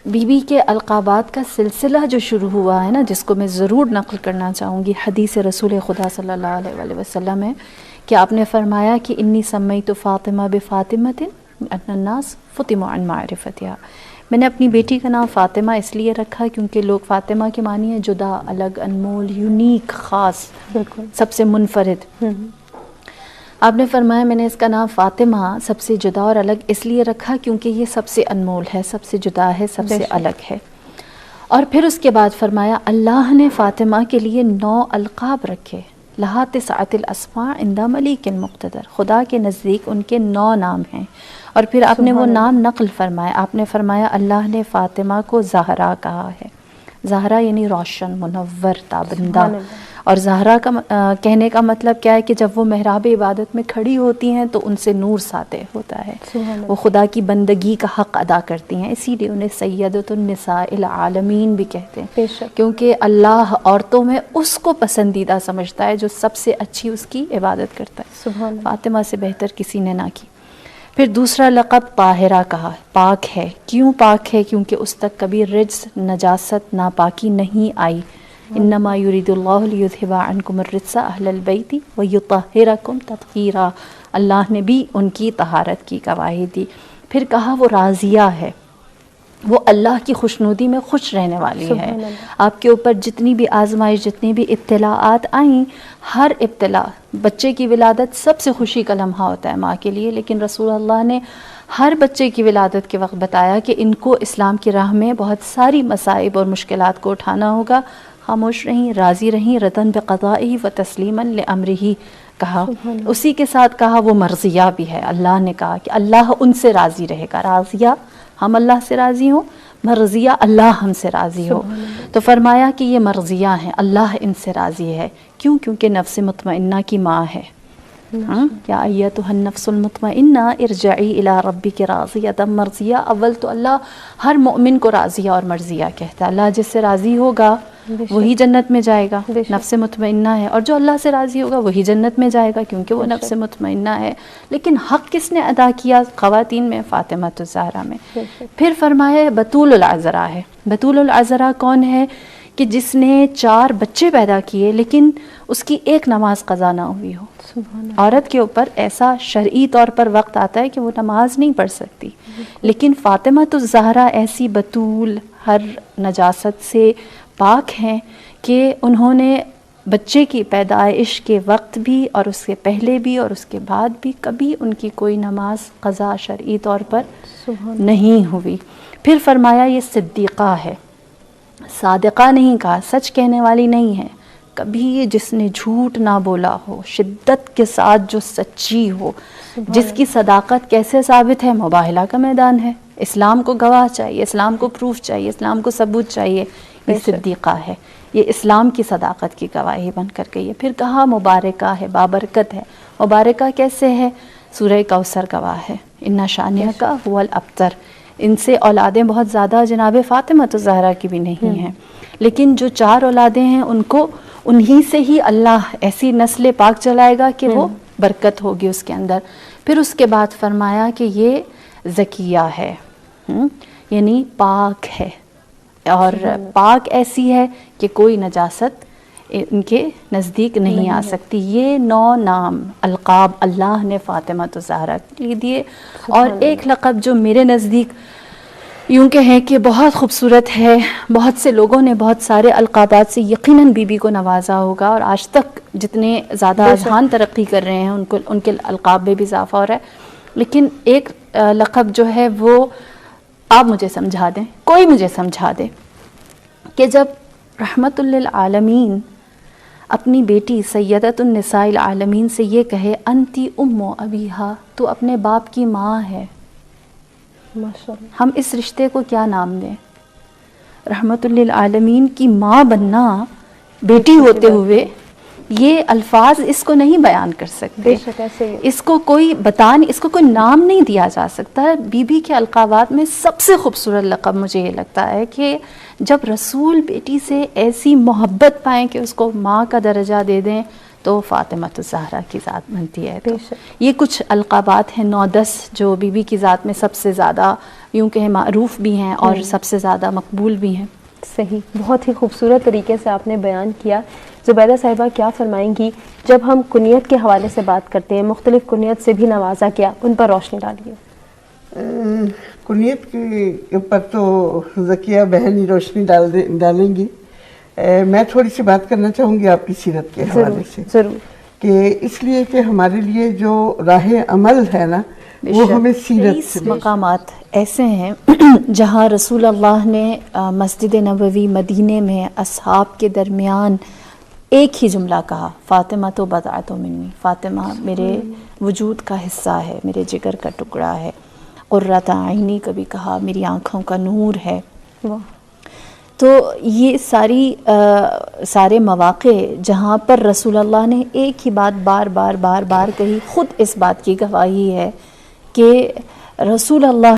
Be be کے القابات کا سلسلہ جو شروع ہوا ہے نا، جس کو میں ضرور نقل کرنا چاہوں گی، حدیث رسول خدا صلی اللہ علیہ وآلہ وسلم ہے کہ آپ نے فرمایا کہ انی سمیت فاطمہ بفاطمۃ ان الناس فطموا عن معرفتها، میں نے اپنی بیٹی کا نام فاطمہ اس لیے رکھا کیونکہ لوگ فاطمہ کے معنی ہے جدا، الگ، انمول، یونیک، خاص، بالکل سب سے منفرد۔ آپ نے فرمایا میں نے اس کا نام فاطمہ سب سے جدا اور الگ اس لیے رکھا کیونکہ یہ سب سے انمول ہے، سب سے جدا ہے، سب سے الگ ہے۔ اور پھر اس کے بعد فرمایا اللہ نے فاطمہ کے لیے 9 القاب رکھے، لہا تسعۃ الاسماء عند ملیک مقتدر، خدا کے نزدیک ان کے 9 نام ہیں۔ اور پھر آپ نے وہ نام نقل فرمایا، آپ نے فرمایا اللہ نے فاطمہ کو زہرا کہا ہے، زہرا یعنی روشن، منور، تابندہ۔ اور زہرا کا کہنے کا مطلب کیا ہے کہ جب وہ محراب عبادت میں کھڑی ہوتی ہیں تو ان سے نور ساطع ہوتا ہے، وہ خدا کی بندگی کا حق ادا کرتی ہیں، اسی لیے انہیں سیدۃ النساء العالمین بھی کہتے ہیں، کیونکہ اللہ عورتوں میں اس کو پسندیدہ سمجھتا ہے جو سب سے اچھی اس کی عبادت کرتا ہے، فاطمہ سے بہتر کسی نے نہ کی۔ پھر دوسرا لقب طاہرہ کہا، پاک ہے۔ کیوں پاک ہے؟ کیونکہ اس تک کبھی رجس، نجاست، ناپاکی نہیں آئی۔ انما یرید اللہ لیذھب عنکم الرجس اہل البیت ویطہرکم تطہیرا، اللہ نے بھی ان کی طہارت کی گواہی دی۔ پھر کہا وہ راضیہ ہے، وہ اللہ کی خوشنودی میں خوش رہنے والی ہے۔ آپ کے اوپر جتنی بھی آزمائش، جتنی بھی ابتلاءات آئیں، ہر ابتلا، بچے کی ولادت سب سے خوشی کا لمحہ ہوتا ہے ماں کے لیے، لیکن رسول اللہ نے ہر بچے کی ولادت کے وقت بتایا کہ ان کو اسلام کی راہ میں بہت ساری مصائب اور مشکلات کو اٹھانا ہوگا۔ خاموش رہیں، راضی رہیں، رضاً بقضائہ و تسلیماً لامرہ کہا۔ اسی کے ساتھ کہا وہ مرضیہ بھی ہے، اللہ نے کہا کہ اللہ ان سے راضی رہے گا، راضیہ ہم اللہ سے راضی ہوں، مرضیہ اللہ ہم سے راضی ہو۔ تو فرمایا کہ یہ مرضیہ ہیں، اللہ ان سے راضی ہے۔ کیوں؟ کیونکہ نفس مطمئنہ کی ماں ہے۔ یا ایتھا النفس المطمئنہ ارجعی الی ربک راضیۃ مرضیہ۔ اول تو اللہ ہر مومن کو راضیہ اور مرضیہ کہتا ہے، اللہ جس سے راضی ہوگا وہی جنت میں جائے گا، نفس مطمئنہ ہے، اور جو اللہ سے راضی ہوگا وہی جنت میں جائے گا کیونکہ وہ نفس مطمئنہ ہے۔ لیکن حق کس نے ادا کیا خواتین میں؟ فاطمہ الزہرا میں۔ پھر فرمایا بتول العذراء ہے۔ بتول العذراء کون ہے؟ کہ جس نے 4 بچے پیدا کیے لیکن اس کی ایک نماز قضا نہ ہوئی ہو۔ عورت کے اوپر ایسا شرعی طور پر وقت آتا ہے کہ وہ نماز نہیں پڑھ سکتی، لیکن فاطمہ الزہرا ایسی بتول، ہر نجاست سے پاک ہیں کہ انہوں نے بچے کی پیدائش کے وقت بھی اور اس سے پہلے بھی اور اس کے بعد بھی کبھی ان کی کوئی نماز قضا شرعی طور پر نہیں ہوئی۔ پھر فرمایا یہ صدیقہ ہے، صادقہ نہیں کہا، سچ کہنے والی نہیں ہے، کبھی جس نے جھوٹ نہ بولا ہو، شدت کے ساتھ جو سچی ہو، جس کی صداقت کیسے ثابت ہے؟ مباہلہ کا میدان ہے، اسلام کو گواہ چاہیے، اسلام کو پروف چاہیے، اسلام کو ثبوت چاہیے، یہ صدیقہ ہے، یہ اسلام کی صداقت کی گواہی بن کر گئی ہے۔ پھر کہا مبارکہ ہے، بابرکت ہے۔ مبارکہ کیسے ہے؟ سورہ کوثر گواہ ہے، اِنَّ شَانِئَکَ هُوَ الْأَبْتَرُ۔ ان سے اولادیں بہت زیادہ جناب فاطمہ الزہرا کی بھی نہیں ہیں، لیکن جو 4 اولادیں ہیں ان کو انہی سے ہی اللہ ایسی نسل پاک چلائے گا کہ وہ برکت ہوگی اس کے اندر۔ پھر اس کے بعد فرمایا کہ یہ زکیہ ہے، یعنی پاک ہے، اور پاک ایسی ہے کہ کوئی نجاست ان کے نزدیک نہیں آ سکتی۔ یہ 9 نام القاب اللہ نے فاطمہ الزہرا کے لیے دیے۔ اور ایک لقب جو میرے نزدیک یوں کہیں کہ بہت خوبصورت ہے، بہت سے لوگوں نے بہت سارے القابات سے یقیناً بی بی کو نوازا ہوگا، اور آج تک جتنے زیادہ اذہان ترقی کر رہے ہیں ان کے القاب میں بھی اضافہ ہو رہا ہے، لیکن ایک لقب جو ہے وہ آپ مجھے سمجھا دیں، کوئی مجھے سمجھا دے کہ جب رحمت للعالمین اپنی بیٹی سیدۃ النساء العالمین سے یہ کہے انتی ام ابیہا، تو اپنے باپ کی ماں ہے، ہم اس رشتے کو کیا نام دیں؟ رحمت للعالمین کی ماں بننا بیٹی ہوتے ہوئے، یہ الفاظ اس کو نہیں بیان کر سکتے، اس کو کوئی اس کو کوئی نام نہیں دیا جا سکتا۔ بی بی کے القابات میں سب سے خوبصورت لقب مجھے یہ لگتا ہے کہ جب رسول بیٹی سے ایسی محبت پائیں کہ اس کو ماں کا درجہ دے دیں تو فاطمہ الزہرا کی ذات بنتی ہے۔ تو یہ کچھ القابات ہیں 9-10 جو بی بی کی ذات میں سب سے زیادہ یوں کہ معروف بھی ہیں اور سب سے زیادہ مقبول بھی ہیں۔ صحیح، بہت ہی خوبصورت طریقے سے آپ نے بیان کیا۔ زبیدہ صاحبہ کیا فرمائیں گی جب ہم کنیت کے حوالے سے بات کرتے ہیں، مختلف کنیت سے بھی نوازا کیا، ان پر روشنی ڈالیے۔ کنیت کے پر تو ذکیہ بہن ہی روشنی ڈالیں گی۔ میں تھوڑی سی بات کرنا چاہوں گی آپ کی سیرت کے حوالے سے، ضرور، کہ اس لیے کہ ہمارے لیے جو راہ عمل ہے نا وہ ہمیں سیرت سے مقامات ایسے ہیں جہاں رسول اللہ نے مسجد نبوی مدینے میں اصحاب کے درمیان ایک ہی جملہ کہا، فاطمہ تو بضعۃ منی، فاطمہ میرے وجود کا حصہ ہے، میرے جگر کا ٹکڑا ہے، قرۃ عینی کبھی کہا، میری آنکھوں کا نور ہے۔ تو یہ سارے مواقع جہاں پر رسول اللہ نے ایک ہی بات بار بار کہی، خود اس بات کی گواہی ہے کہ رسول اللہ